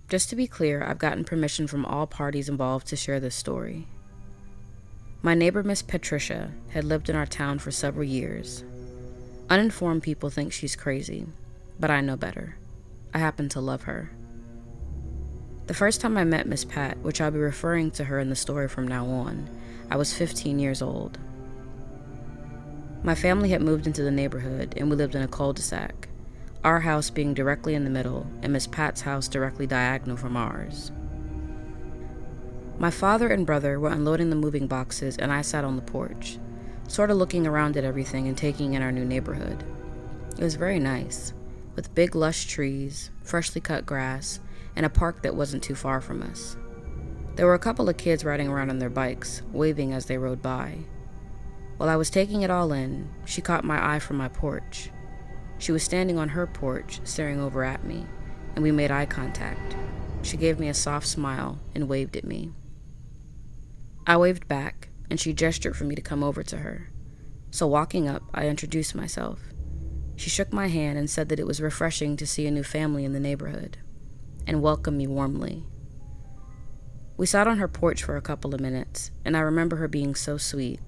Just to be clear, I've gotten permission from all parties involved to share this story. My neighbor, Miss Patricia, had lived in our town for several years. Uninformed people think she's crazy, but I know better. I happen to love her. The first time I met Miss Pat, which I'll be referring to her in the story from now on, I was 15 years old. My family had moved into the neighborhood, and we lived in a cul-de-sac, our house being directly in the middle, and Miss Pat's house directly diagonal from ours. My father and brother were unloading the moving boxes, and I sat on the porch, sort of looking around at everything and taking in our new neighborhood. It was very nice, with big lush trees, freshly cut grass, and a park that wasn't too far from us. There were a couple of kids riding around on their bikes, waving as they rode by. While I was taking it all in, she caught my eye from my porch. She was standing on her porch, staring over at me, and we made eye contact. She gave me a soft smile and waved at me. I waved back, and she gestured for me to come over to her. So walking up, I introduced myself. She shook my hand and said that it was refreshing to see a new family in the neighborhood, and welcomed me warmly. We sat on her porch for a couple of minutes, and I remember her being so sweet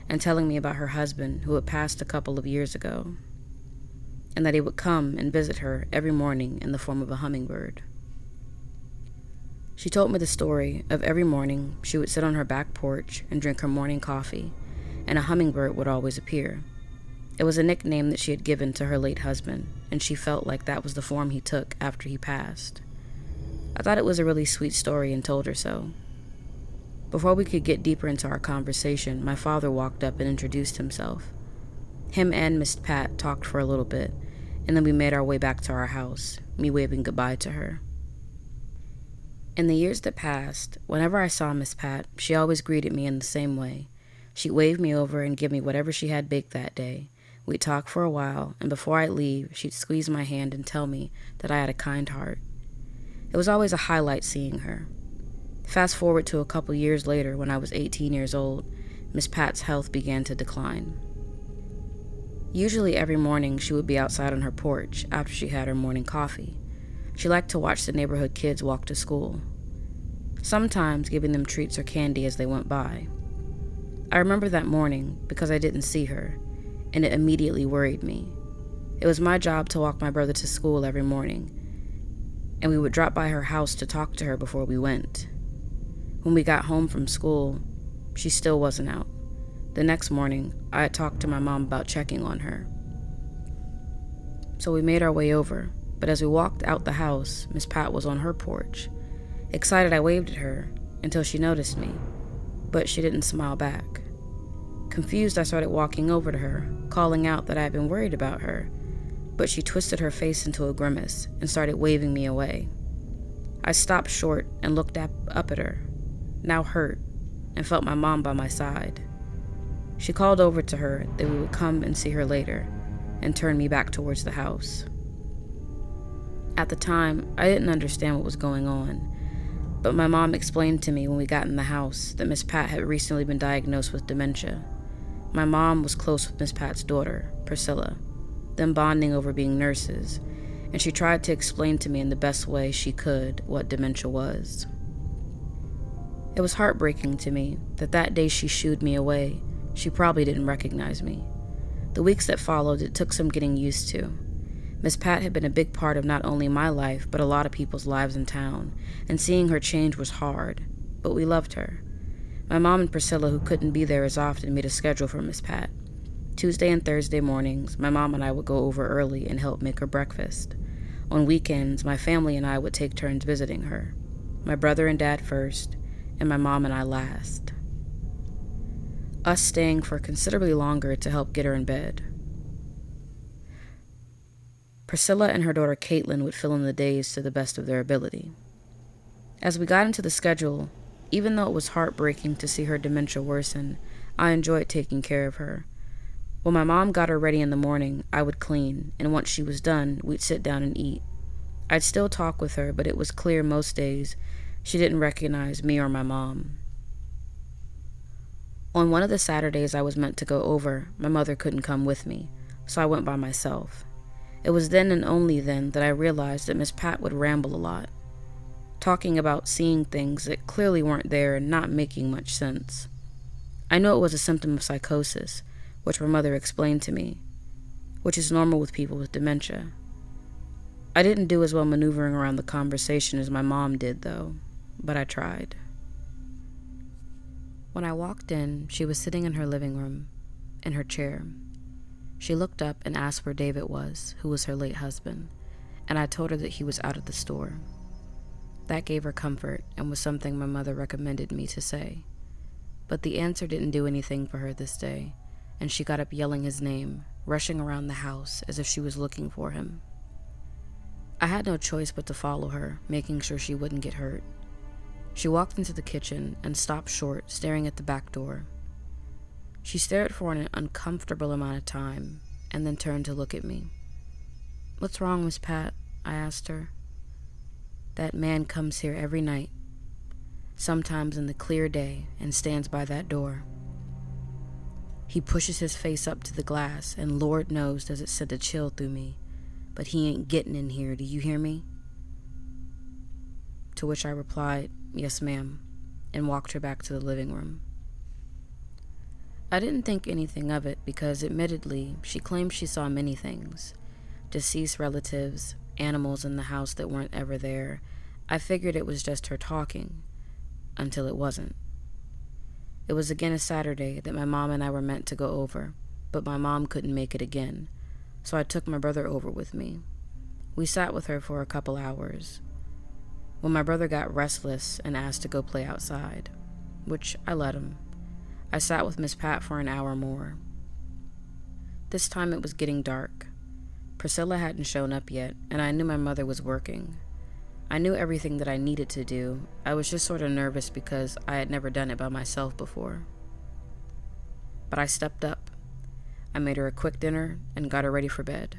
and telling me about her husband who had passed a couple of years ago, and that he would come and visit her every morning in the form of a hummingbird. She told me the story of every morning she would sit on her back porch and drink her morning coffee, and a hummingbird would always appear. It was a nickname that she had given to her late husband, and she felt like that was the form he took after he passed. I thought it was a really sweet story and told her so. Before we could get deeper into our conversation, my father walked up and introduced himself. Him and Miss Pat talked for a little bit, and then we made our way back to our house, me waving goodbye to her. In the years that passed, whenever I saw Miss Pat, she always greeted me in the same way. She'd wave me over and give me whatever she had baked that day. We'd talk for a while, and before I'd leave, she'd squeeze my hand and tell me that I had a kind heart. It was always a highlight seeing her. Fast forward to a couple years later, when I was 18 years old, Miss Pat's health began to decline. Usually every morning she would be outside on her porch after she had her morning coffee. She liked to watch the neighborhood kids walk to school, sometimes giving them treats or candy as they went by. I remember that morning because I didn't see her, and it immediately worried me. It was my job to walk my brother to school every morning, and we would drop by her house to talk to her before we went. When we got home from school, she still wasn't out. The next morning, I had talked to my mom about checking on her. So we made our way over, but as we walked out the house, Miss Pat was on her porch. Excited, I waved at her until she noticed me, but she didn't smile back. Confused, I started walking over to her, calling out that I had been worried about her, but she twisted her face into a grimace and started waving me away. I stopped short and looked up at her, now hurt, and felt my mom by my side. She called over to her that we would come and see her later, and turned me back towards the house. At the time, I didn't understand what was going on, but my mom explained to me when we got in the house that Miss Pat had recently been diagnosed with dementia. My mom was close with Miss Pat's daughter, Priscilla, them bonding over being nurses, and she tried to explain to me in the best way she could what dementia was. It was heartbreaking to me that day she shooed me away, she probably didn't recognize me. The weeks that followed, it took some getting used to. Miss Pat had been a big part of not only my life, but a lot of people's lives in town, and seeing her change was hard, but we loved her. My mom and Priscilla, who couldn't be there as often, made a schedule for Miss Pat. Tuesday and Thursday mornings, my mom and I would go over early and help make her breakfast. On weekends, my family and I would take turns visiting her. My brother and dad first, and my mom and I last. Us staying for considerably longer to help get her in bed. Priscilla and her daughter Caitlin would fill in the days to the best of their ability. As we got into the schedule, even though it was heartbreaking to see her dementia worsen, I enjoyed taking care of her. When my mom got her ready in the morning, I would clean, and once she was done, we'd sit down and eat. I'd still talk with her, but it was clear most days she didn't recognize me or my mom. On one of the Saturdays I was meant to go over, my mother couldn't come with me, so I went by myself. It was then and only then that I realized that Miss Pat would ramble a lot. talking about seeing things that clearly weren't there and not making much sense. I know it was a symptom of psychosis, which my mother explained to me, which is normal with people with dementia. I didn't do as well maneuvering around the conversation as my mom did, though, but I tried. When I walked in, she was sitting in her living room, in her chair. She looked up and asked where David was, who was her late husband, and I told her that he was out of the store. That gave her comfort and was something my mother recommended me to say. But the answer didn't do anything for her this day, and she got up yelling his name, rushing around the house as if she was looking for him. I had no choice but to follow her, making sure she wouldn't get hurt. She walked into the kitchen and stopped short, staring at the back door. She stared for an uncomfortable amount of time, and then turned to look at me. "What's wrong, Miss Pat?" I asked her. "That man comes here every night, sometimes in the clear day, and stands by that door. He pushes his face up to the glass, and Lord knows does it send a chill through me, but he ain't getting in here, do you hear me?" To which I replied, "Yes, ma'am," and walked her back to the living room. I didn't think anything of it because, admittedly, she claimed she saw many things. Deceased relatives, animals in the house that weren't ever there. I figured it was just her talking, until it wasn't. It was again a Saturday that my mom and I were meant to go over, but my mom couldn't make it again, so I took my brother over with me. We sat with her for a couple hours. When my brother got restless and asked to go play outside, which I let him, I sat with Miss Pat for an hour more. This time it was getting dark. Priscilla hadn't shown up yet, and I knew my mother was working. I knew everything that I needed to do. I was just sort of nervous because I had never done it by myself before. But I stepped up. I made her a quick dinner and got her ready for bed.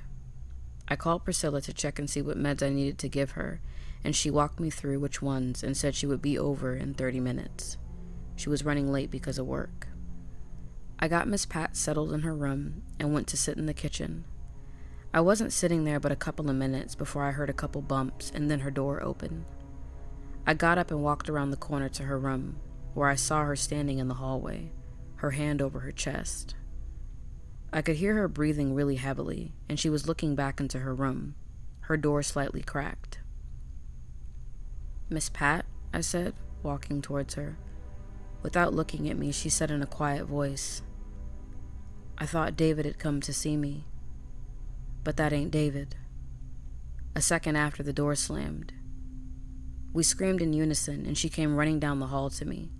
I called Priscilla to check and see what meds I needed to give her, and she walked me through which ones and said she would be over in 30 minutes. She was running late because of work. I got Miss Pat settled in her room and went to sit in the kitchen. I wasn't sitting there but a couple of minutes before I heard a couple bumps and then her door open. I got up and walked around the corner to her room, where I saw her standing in the hallway, her hand over her chest. I could hear her breathing really heavily, and she was looking back into her room, her door slightly cracked. "Miss Pat?" I said, walking towards her. Without looking at me, she said in a quiet voice, "I thought David had come to see me. But that ain't David." A second after, the door slammed. We screamed in unison, and she came running down the hall to me.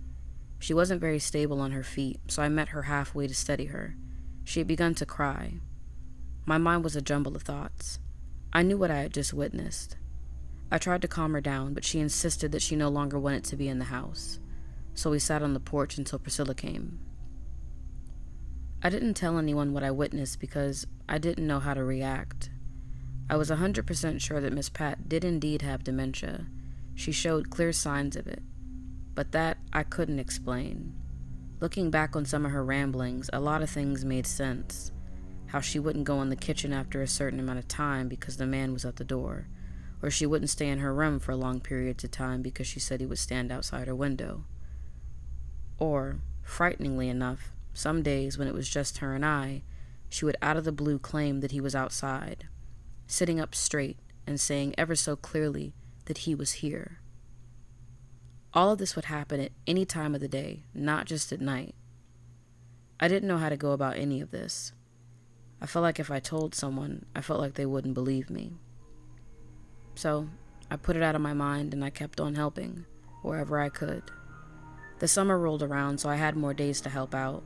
She wasn't very stable on her feet, so I met her halfway to steady her. She had begun to cry. My mind was a jumble of thoughts. I knew what I had just witnessed. I tried to calm her down, but she insisted that she no longer wanted to be in the house. So we sat on the porch until Priscilla came. I didn't tell anyone what I witnessed because I didn't know how to react. I was 100% sure that Miss Pat did indeed have dementia. She showed clear signs of it, but that I couldn't explain. Looking back on some of her ramblings, a lot of things made sense. How she wouldn't go in the kitchen after a certain amount of time because the man was at the door, or she wouldn't stay in her room for long periods of time because she said he would stand outside her window. Or, frighteningly enough, some days when it was just her and I, she would out of the blue claim that he was outside, sitting up straight and saying ever so clearly that he was here. All of this would happen at any time of the day, not just at night. I didn't know how to go about any of this. I felt like if I told someone, I felt like they wouldn't believe me. So, I put it out of my mind and I kept on helping, wherever I could. The summer rolled around, so I had more days to help out.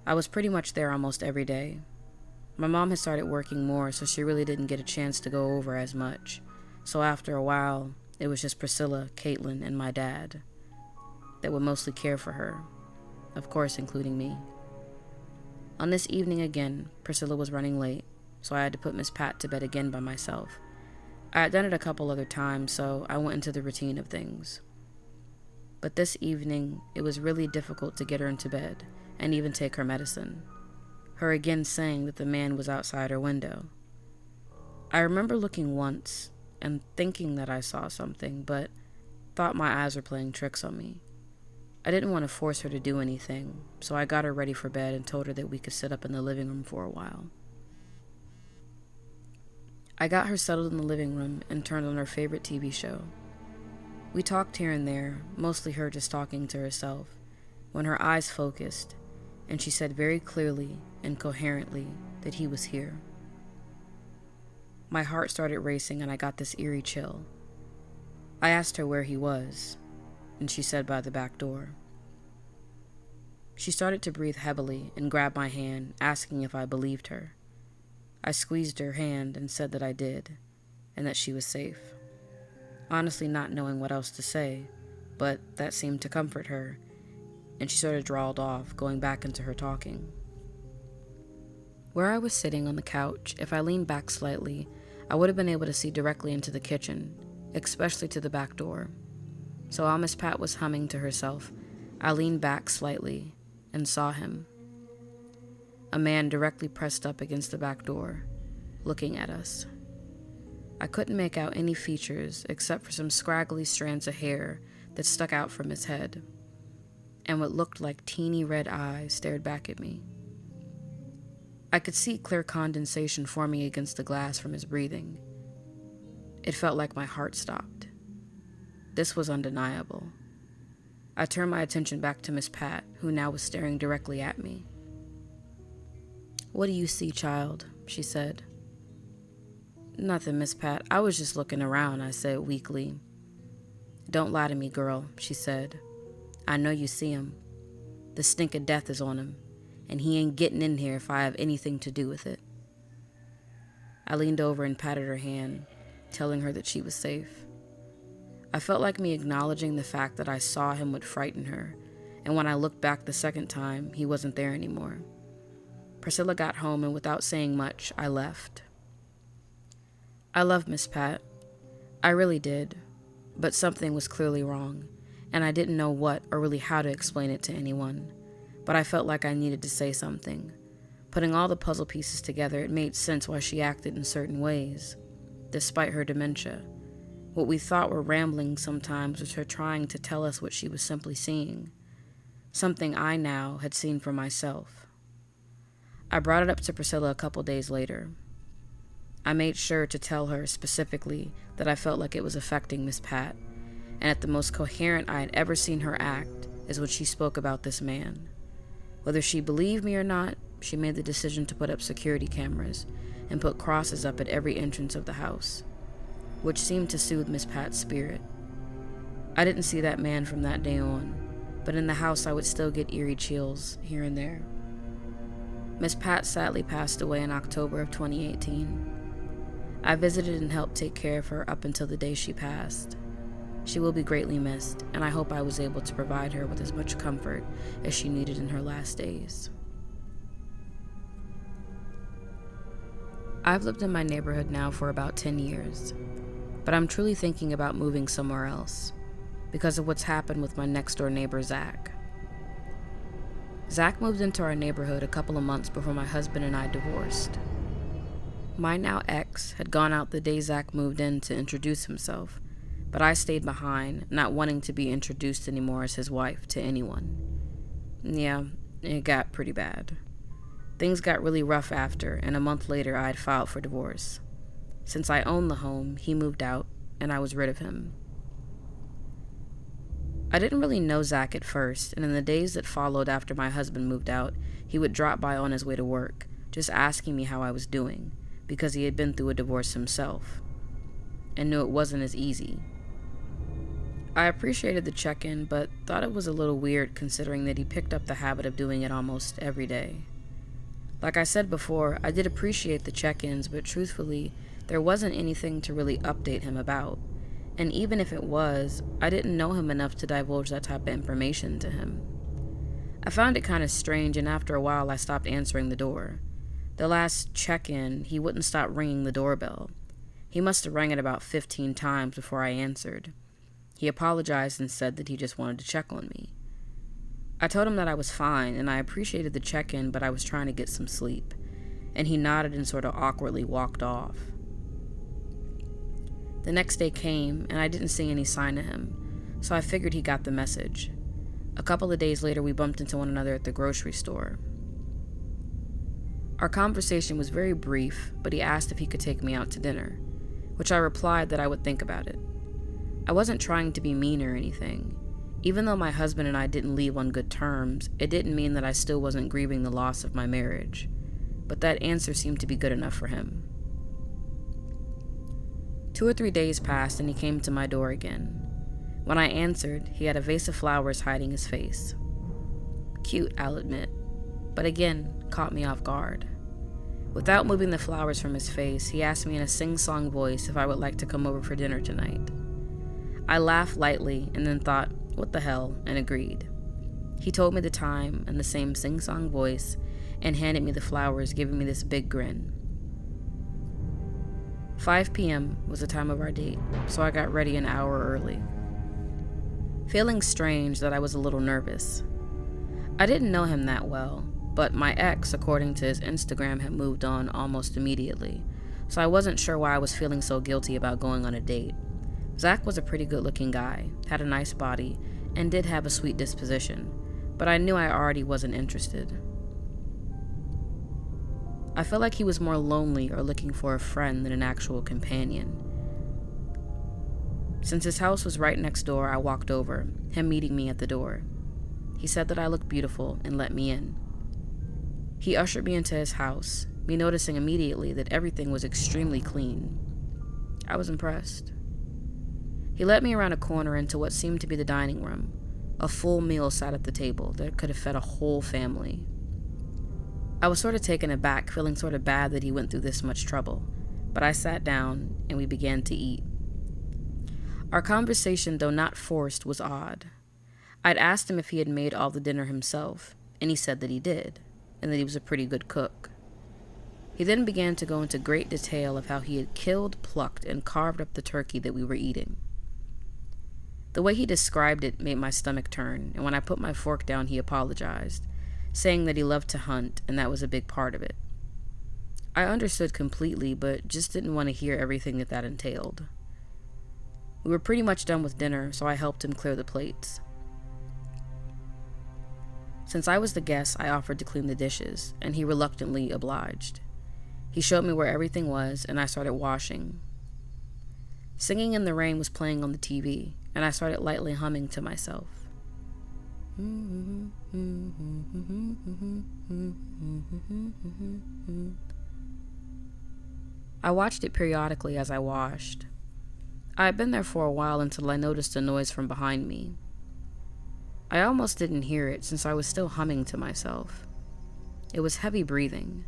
I was pretty much there almost every day. My mom had started working more, so she really didn't get a chance to go over as much. So after a while, it was just Priscilla, Caitlin, and my dad that would mostly care for her, of course including me. On this evening again, Priscilla was running late, so I had to put Miss Pat to bed again by myself. I had done it a couple other times, so I went into the routine of things. But this evening, it was really difficult to get her into bed and even take her medicine. Her again saying that the man was outside her window. I remember looking once and thinking that I saw something, but thought my eyes were playing tricks on me. I didn't want to force her to do anything, so I got her ready for bed and told her that we could sit up in the living room for a while. I got her settled in the living room and turned on her favorite TV show. We talked here and there, mostly her just talking to herself, when her eyes focused, and she said very clearly and coherently that he was here. My heart started racing and I got this eerie chill. I asked her where he was, and she said by the back door. She started to breathe heavily and grabbed my hand, asking if I believed her. I squeezed her hand and said that I did, and that she was safe. Honestly not knowing what else to say, but that seemed to comfort her, and she sort of drawled off, going back into her talking. Where I was sitting on the couch, if I leaned back slightly, I would have been able to see directly into the kitchen, especially to the back door. So while Miss Pat was humming to herself, I leaned back slightly and saw him. A man directly pressed up against the back door, looking at us. I couldn't make out any features except for some scraggly strands of hair that stuck out from his head, and what looked like teeny red eyes stared back at me. I could see clear condensation forming against the glass from his breathing. It felt like my heart stopped. This was undeniable. I turned my attention back to Miss Pat, who now was staring directly at me. "What do you see, child?" she said. "Nothing, Miss Pat. I was just looking around," I said weakly. "Don't lie to me, girl," she said. "I know you see him. The stink of death is on him, and he ain't getting in here if I have anything to do with it." I leaned over and patted her hand, telling her that she was safe. I felt like me acknowledging the fact that I saw him would frighten her, and when I looked back the second time, he wasn't there anymore. Priscilla got home, and without saying much, I left. I loved Miss Pat. I really did, but something was clearly wrong, and I didn't know what or really how to explain it to anyone. But I felt like I needed to say something. Putting all the puzzle pieces together, it made sense why she acted in certain ways, despite her dementia. What we thought were ramblings sometimes was her trying to tell us what she was simply seeing, something I now had seen for myself. I brought it up to Priscilla a couple days later. I made sure to tell her specifically that I felt like it was affecting Miss Pat, and that the most coherent I had ever seen her act is when she spoke about this man. Whether she believed me or not, she made the decision to put up security cameras and put crosses up at every entrance of the house, which seemed to soothe Miss Pat's spirit. I didn't see that man from that day on, but in the house I would still get eerie chills here and there. Miss Pat sadly passed away in October of 2018. I visited and helped take care of her up until the day she passed. She will be greatly missed, and I hope I was able to provide her with as much comfort as she needed in her last days. I've lived in my neighborhood now for about 10 years, but I'm truly thinking about moving somewhere else because of what's happened with my next-door neighbor, Zach. Zach moved into our neighborhood a couple of months before my husband and I divorced. My now ex had gone out the day Zach moved in to introduce himself, but I stayed behind, not wanting to be introduced anymore as his wife to anyone. Yeah, it got pretty bad. Things got really rough after, and a month later I had filed for divorce. Since I owned the home, he moved out, and I was rid of him. I didn't really know Zach at first, and in the days that followed after my husband moved out, he would drop by on his way to work, just asking me how I was doing, because he had been through a divorce himself, and knew it wasn't as easy. I appreciated the check-in, but thought it was a little weird considering that he picked up the habit of doing it almost every day. Like I said before, I did appreciate the check-ins, but truthfully, there wasn't anything to really update him about. And even if it was, I didn't know him enough to divulge that type of information to him. I found it kind of strange, and after a while I stopped answering the door. The last check-in, he wouldn't stop ringing the doorbell. He must have rang it about 15 times before I answered. He apologized and said that he just wanted to check on me. I told him that I was fine, and I appreciated the check-in, but I was trying to get some sleep, and he nodded and sort of awkwardly walked off. The next day came, and I didn't see any sign of him, so I figured he got the message. A couple of days later, we bumped into one another at the grocery store. Our conversation was very brief, but he asked if he could take me out to dinner, which I replied that I would think about it. I wasn't trying to be mean or anything. Even though my husband and I didn't leave on good terms, it didn't mean that I still wasn't grieving the loss of my marriage. But that answer seemed to be good enough for him. 2 or 3 days passed and he came to my door again. When I answered, he had a vase of flowers hiding his face. Cute, I'll admit, but again, caught me off guard. Without moving the flowers from his face, he asked me in a sing-song voice if I would like to come over for dinner tonight. I laughed lightly and then thought, what the hell, and agreed. He told me the time in the same sing-song voice and handed me the flowers, giving me this big grin. 5 p.m. was the time of our date, so I got ready an hour early. Feeling strange that I was a little nervous. I didn't know him that well, but my ex, according to his Instagram, had moved on almost immediately, so I wasn't sure why I was feeling so guilty about going on a date. Zach was a pretty good-looking guy, had a nice body, and did have a sweet disposition, but I knew I already wasn't interested. I felt like he was more lonely or looking for a friend than an actual companion. Since his house was right next door, I walked over, him meeting me at the door. He said that I looked beautiful and let me in. He ushered me into his house, me noticing immediately that everything was extremely clean. I was impressed. He led me around a corner into what seemed to be the dining room. A full meal sat at the table that could have fed a whole family. I was sort of taken aback, feeling sort of bad that he went through this much trouble, but I sat down and we began to eat. Our conversation, though not forced, was odd. I'd asked him if he had made all the dinner himself, and he said that he did, and that he was a pretty good cook. He then began to go into great detail of how he had killed, plucked, and carved up the turkey that we were eating. The way he described it made my stomach turn, and when I put my fork down, he apologized, saying that he loved to hunt, and that was a big part of it. I understood completely, but just didn't want to hear everything that entailed. We were pretty much done with dinner, so I helped him clear the plates. Since I was the guest, I offered to clean the dishes, and he reluctantly obliged. He showed me where everything was, and I started washing. Singing in the Rain was playing on the TV, and I started lightly humming to myself. I watched it periodically as I washed. I had been there for a while until I noticed a noise from behind me. I almost didn't hear it since I was still humming to myself. It was heavy breathing,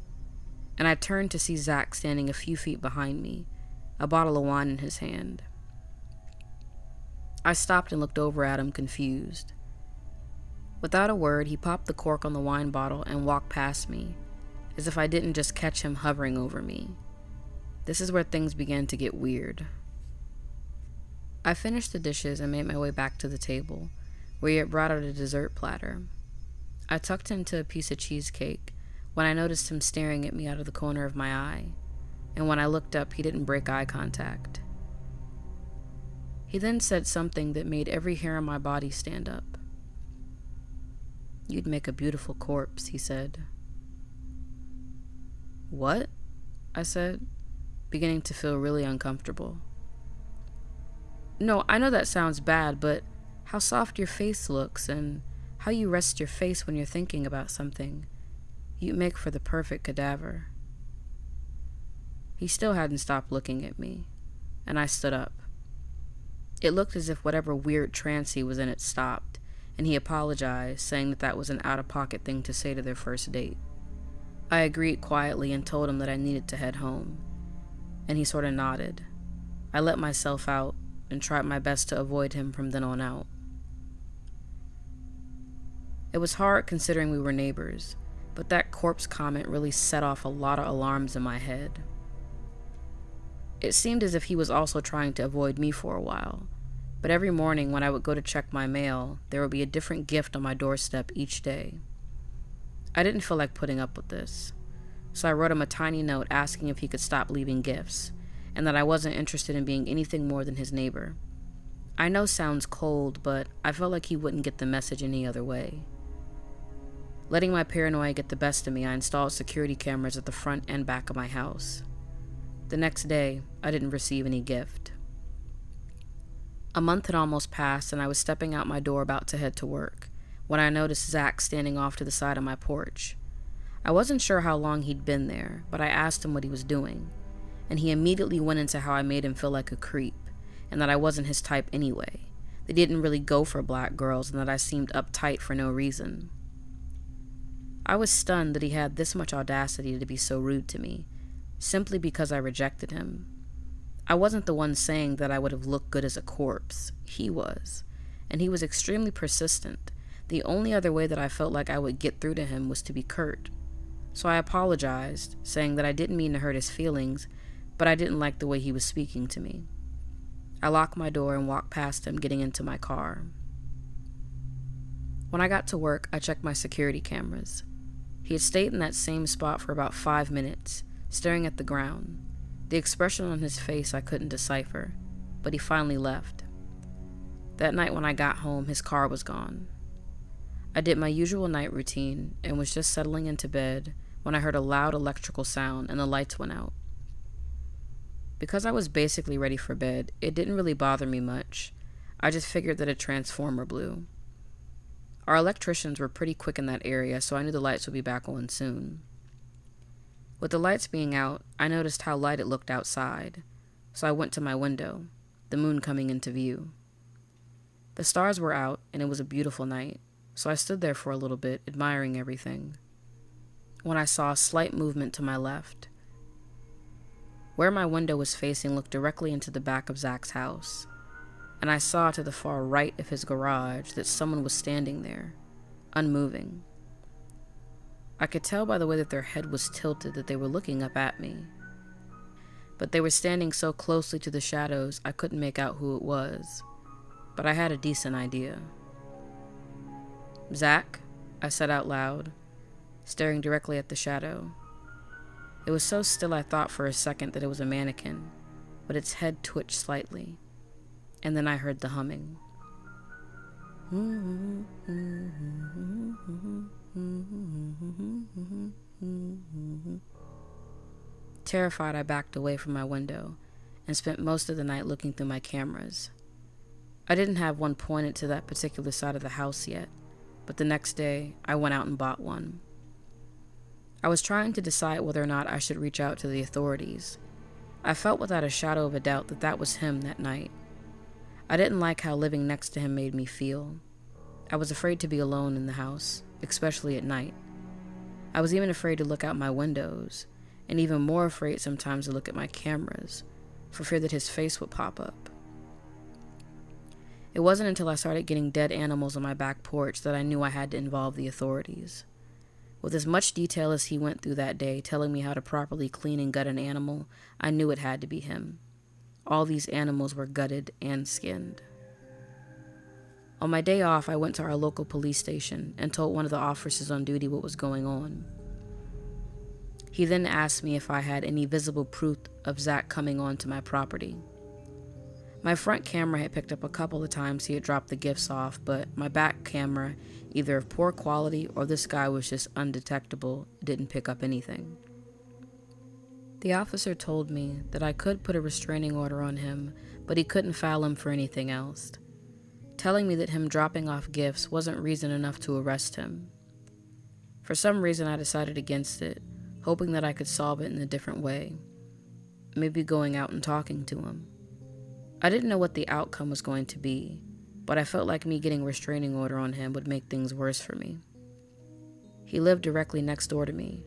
and I turned to see Zach standing a few feet behind me, a bottle of wine in his hand. I stopped and looked over at him, confused. Without a word, he popped the cork on the wine bottle and walked past me, as if I didn't just catch him hovering over me. This is where things began to get weird. I finished the dishes and made my way back to the table, where he had brought out a dessert platter. I tucked into a piece of cheesecake when I noticed him staring at me out of the corner of my eye, and when I looked up, he didn't break eye contact. He then said something that made every hair on my body stand up. "You'd make a beautiful corpse," he said. "What?" I said, beginning to feel really uncomfortable. "No, I know that sounds bad, but how soft your face looks and how you rest your face when you're thinking about something. You'd make for the perfect cadaver." He still hadn't stopped looking at me, and I stood up. It looked as if whatever weird trance he was in had stopped, and he apologized, saying that that was an out-of-pocket thing to say to their first date. I agreed quietly and told him that I needed to head home, and he sort of nodded. I let myself out and tried my best to avoid him from then on out. It was hard considering we were neighbors, but that corpse comment really set off a lot of alarms in my head. It seemed as if he was also trying to avoid me for a while, but every morning when I would go to check my mail, there would be a different gift on my doorstep each day. I didn't feel like putting up with this, so I wrote him a tiny note asking if he could stop leaving gifts, and that I wasn't interested in being anything more than his neighbor. I know sounds cold, but I felt like he wouldn't get the message any other way. Letting my paranoia get the best of me, I installed security cameras at the front and back of my house. The next day, I didn't receive any gift. A month had almost passed, and I was stepping out my door about to head to work when I noticed Zach standing off to the side of my porch. I wasn't sure how long he'd been there, but I asked him what he was doing, and he immediately went into how I made him feel like a creep, and that I wasn't his type anyway. They didn't really go for black girls, and that I seemed uptight for no reason. I was stunned that he had this much audacity to be so rude to me, simply because I rejected him. I wasn't the one saying that I would have looked good as a corpse. He was, and he was extremely persistent. The only other way that I felt like I would get through to him was to be curt. So I apologized, saying that I didn't mean to hurt his feelings, but I didn't like the way he was speaking to me. I locked my door and walked past him, getting into my car. When I got to work, I checked my security cameras. He had stayed in that same spot for about 5 minutes, staring at the ground. The expression on his face I couldn't decipher, but he finally left. That night when I got home, his car was gone. I did my usual night routine and was just settling into bed when I heard a loud electrical sound and the lights went out. Because I was basically ready for bed, it didn't really bother me much. I just figured that a transformer blew. Our electricians were pretty quick in that area, so I knew the lights would be back on soon. With the lights being out, I noticed how light it looked outside, so I went to my window, the moon coming into view. The stars were out, and it was a beautiful night, so I stood there for a little bit, admiring everything, when I saw a slight movement to my left. Where my window was facing looked directly into the back of Zach's house, and I saw to the far right of his garage that someone was standing there, unmoving. I could tell by the way that their head was tilted that they were looking up at me, but they were standing so closely to the shadows I couldn't make out who it was, but I had a decent idea. "Zach," I said out loud, staring directly at the shadow. It was so still I thought for a second that it was a mannequin, but its head twitched slightly, and then I heard the humming. Terrified, I backed away from my window and spent most of the night looking through my cameras. I didn't have one pointed to that particular side of the house yet, but the next day I went out and bought one. I was trying to decide whether or not I should reach out to the authorities. I felt without a shadow of a doubt that that was him that night. I didn't like how living next to him made me feel. I was afraid to be alone in the house, especially at night. I was even afraid to look out my windows, and even more afraid sometimes to look at my cameras, for fear that his face would pop up. It wasn't until I started getting dead animals on my back porch that I knew I had to involve the authorities. With as much detail as he went through that day, telling me how to properly clean and gut an animal, I knew it had to be him. All these animals were gutted and skinned. On my day off, I went to our local police station and told one of the officers on duty what was going on. He then asked me if I had any visible proof of Zach coming onto my property. My front camera had picked up a couple of times he had dropped the gifts off, but my back camera, either of poor quality or this guy was just undetectable, didn't pick up anything. The officer told me that I could put a restraining order on him, but he couldn't file him for anything else, telling me that him dropping off gifts wasn't reason enough to arrest him. For some reason, I decided against it, hoping that I could solve it in a different way, maybe going out and talking to him. I didn't know what the outcome was going to be, but I felt like me getting a restraining order on him would make things worse for me. He lived directly next door to me.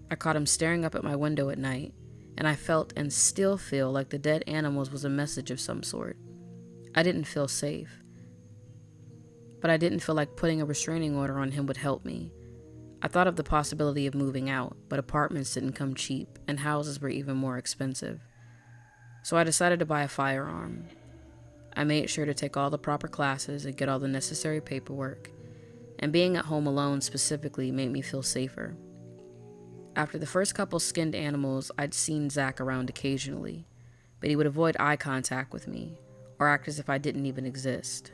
I caught him staring up at my window at night, and I felt and still feel like the dead animals was a message of some sort. I didn't feel safe, but I didn't feel like putting a restraining order on him would help me. I thought of the possibility of moving out, but apartments didn't come cheap, and houses were even more expensive. So I decided to buy a firearm. I made sure to take all the proper classes and get all the necessary paperwork, and being at home alone specifically made me feel safer. After the first couple skinned animals, I'd seen Zach around occasionally, but he would avoid eye contact with me, or act as if I didn't even exist.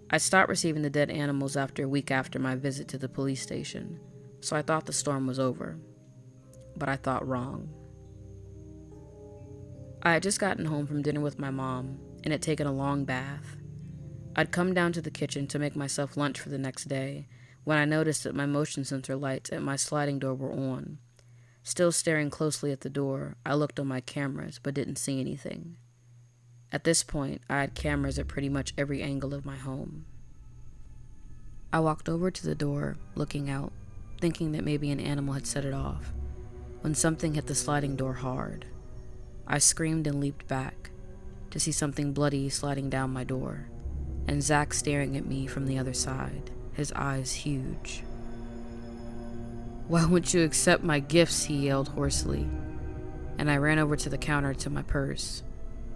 I stopped receiving the dead animals after a week after my visit to the police station, so I thought the storm was over. But I thought wrong. I had just gotten home from dinner with my mom and had taken a long bath. I'd come down to the kitchen to make myself lunch for the next day when I noticed that my motion sensor lights at my sliding door were on. Still staring closely at the door, I looked on my cameras but didn't see anything. At this point, I had cameras at pretty much every angle of my home. I walked over to the door, looking out, thinking that maybe an animal had set it off, when something hit the sliding door hard. I screamed and leaped back to see something bloody sliding down my door, and Zach staring at me from the other side, his eyes huge. "Why won't you accept my gifts?" he yelled hoarsely, and I ran over to the counter to my purse,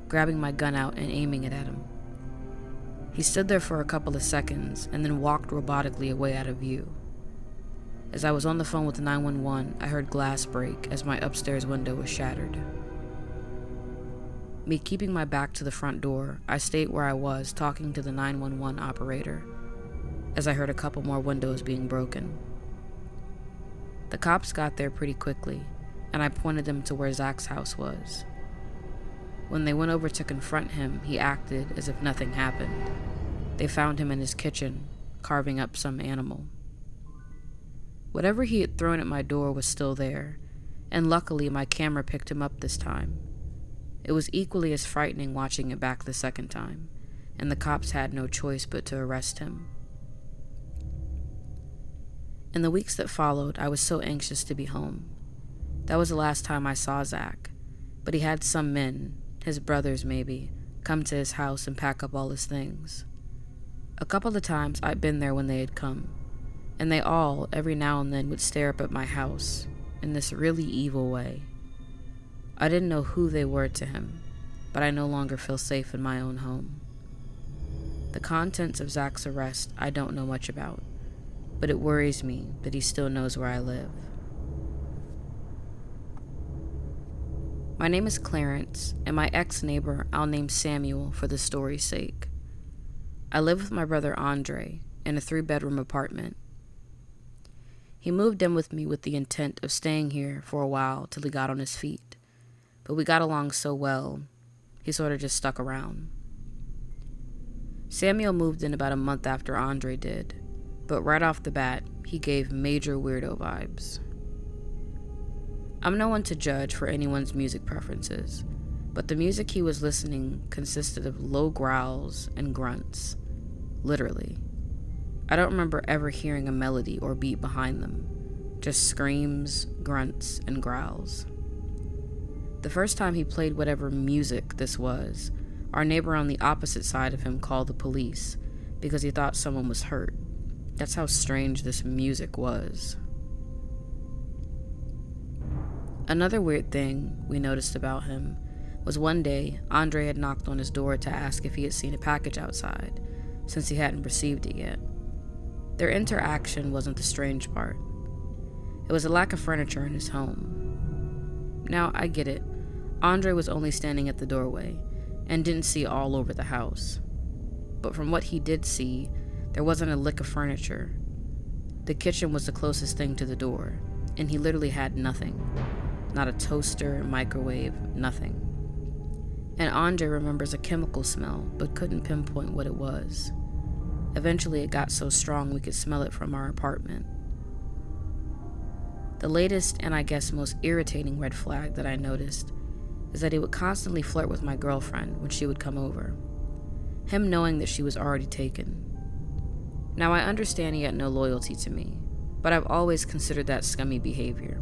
grabbing my gun out and aiming it at him. He stood there for a couple of seconds and then walked robotically away out of view. As I was on the phone with 911, I heard glass break as my upstairs window was shattered. Me keeping my back to the front door, I stayed where I was talking to the 911 operator as I heard a couple more windows being broken. The cops got there pretty quickly, and I pointed them to where Zach's house was. When they went over to confront him, he acted as if nothing happened. They found him in his kitchen, carving up some animal. Whatever he had thrown at my door was still there, and luckily my camera picked him up this time. It was equally as frightening watching it back the second time, and the cops had no choice but to arrest him. In the weeks that followed, I was so anxious to be home. That was the last time I saw Zach, but he had some men, his brothers maybe, come to his house and pack up all his things. A couple of times I'd been there when they had come, and they all, every now and then, would stare up at my house in this really evil way. I didn't know who they were to him, but I no longer feel safe in my own home. The contents of Zach's arrest I don't know much about, but it worries me that he still knows where I live. My name is Clarence, and my ex-neighbor I'll name Samuel for the story's sake. I live with my brother Andre in a 3-bedroom apartment. He moved in with me with the intent of staying here for a while till he got on his feet, but we got along so well, he sort of just stuck around. Samuel moved in about a month after Andre did, but right off the bat, he gave major weirdo vibes. I'm no one to judge for anyone's music preferences, but the music he was listening consisted of low growls and grunts. Literally. I don't remember ever hearing a melody or beat behind them, just screams, grunts, and growls. The first time he played whatever music this was, our neighbor on the opposite side of him called the police because he thought someone was hurt. That's how strange this music was. Another weird thing we noticed about him was one day Andre had knocked on his door to ask if he had seen a package outside, since he hadn't received it yet. Their interaction wasn't the strange part. It was a lack of furniture in his home. Now, I get it. Andre was only standing at the doorway and didn't see all over the house. But from what he did see, there wasn't a lick of furniture. The kitchen was the closest thing to the door, and he literally had nothing. Not a toaster, microwave, nothing. And Andre remembers a chemical smell, but couldn't pinpoint what it was. Eventually it got so strong we could smell it from our apartment. The latest and I guess most irritating red flag that I noticed is that he would constantly flirt with my girlfriend when she would come over. Him knowing that she was already taken. Now I understand he had no loyalty to me, but I've always considered that scummy behavior.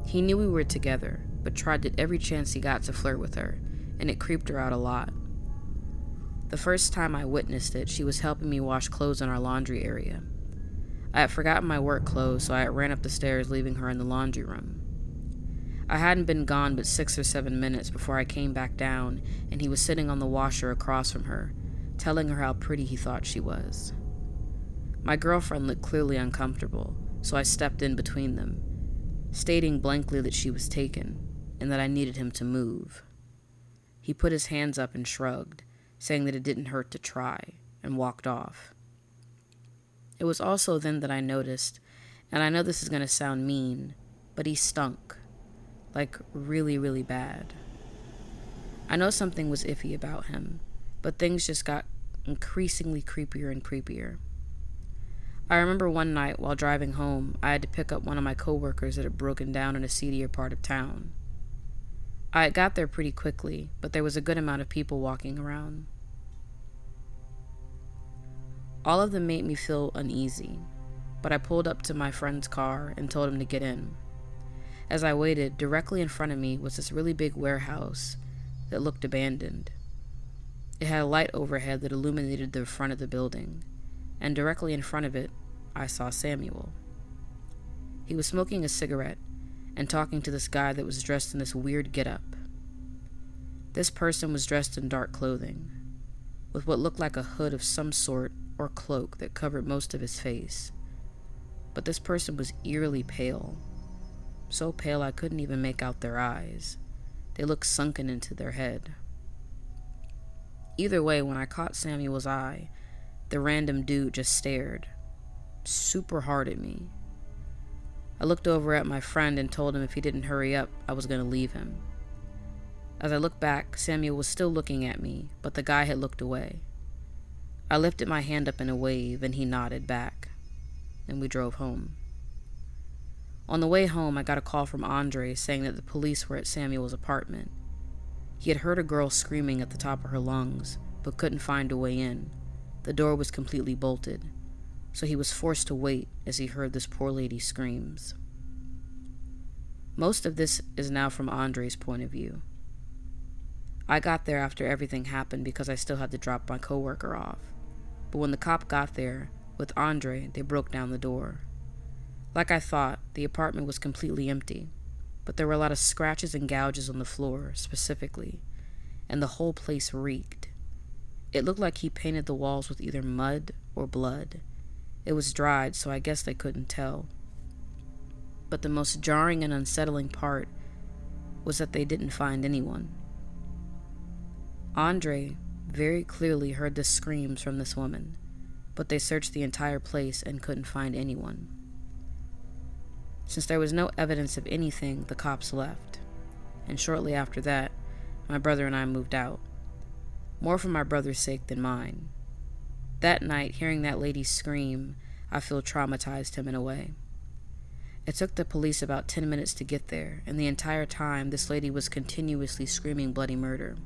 He knew we were together, but tried at every chance he got to flirt with her, and it creeped her out a lot. The first time I witnessed it, she was helping me wash clothes in our laundry area. I had forgotten my work clothes, so I ran up the stairs, leaving her in the laundry room. I hadn't been gone but 6 or 7 minutes before I came back down, and he was sitting on the washer across from her, telling her how pretty he thought she was. My girlfriend looked clearly uncomfortable, so I stepped in between them, stating blankly that she was taken, and that I needed him to move. He put his hands up and shrugged, saying that it didn't hurt to try, and walked off. It was also then that I noticed, and I know this is going to sound mean, but he stunk. Like really, really bad. I know something was iffy about him, but things just got increasingly creepier and creepier. I remember one night while driving home, I had to pick up one of my coworkers that had broken down in a seedier part of town. I had got there pretty quickly, but there was a good amount of people walking around. All of them made me feel uneasy, but I pulled up to my friend's car and told him to get in. As I waited, directly in front of me was this really big warehouse that looked abandoned. It had a light overhead that illuminated the front of the building, and directly in front of it, I saw Samuel. He was smoking a cigarette and talking to this guy that was dressed in this weird getup. This person was dressed in dark clothing, with what looked like a hood of some sort or cloak that covered most of his face. But this person was eerily pale, so pale I couldn't even make out their eyes. They looked sunken into their head. Either way, when I caught Samuel's eye, the random dude just stared super hard at me. I looked over at my friend and told him if he didn't hurry up, I was going to leave him. As I looked back, Samuel was still looking at me, but the guy had looked away. I lifted my hand up in a wave, and he nodded back, and we drove home. On the way home, I got a call from Andre saying that the police were at Samuel's apartment. He had heard a girl screaming at the top of her lungs, but couldn't find a way in. The door was completely bolted, so he was forced to wait as he heard this poor lady's screams. Most of this is now from Andre's point of view. I got there after everything happened because I still had to drop my coworker off. But when the cop got there, with Andre, they broke down the door. Like I thought, the apartment was completely empty, but there were a lot of scratches and gouges on the floor, specifically, and the whole place reeked. It looked like he painted the walls with either mud or blood. It was dried, so I guess they couldn't tell. But the most jarring and unsettling part was that they didn't find anyone. Andre very clearly heard the screams from this woman, but they searched the entire place and couldn't find anyone. Since there was no evidence of anything, the cops left, and shortly after that, my brother and I moved out. More for my brother's sake than mine. That night, hearing that lady scream, I feel traumatized him in a way. It took the police about 10 minutes to get there, and the entire time, this lady was continuously screaming bloody murder.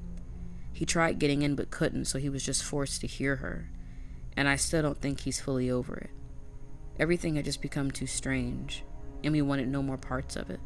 He tried getting in but couldn't, so he was just forced to hear her, and I still don't think he's fully over it. Everything had just become too strange, and we wanted no more parts of it.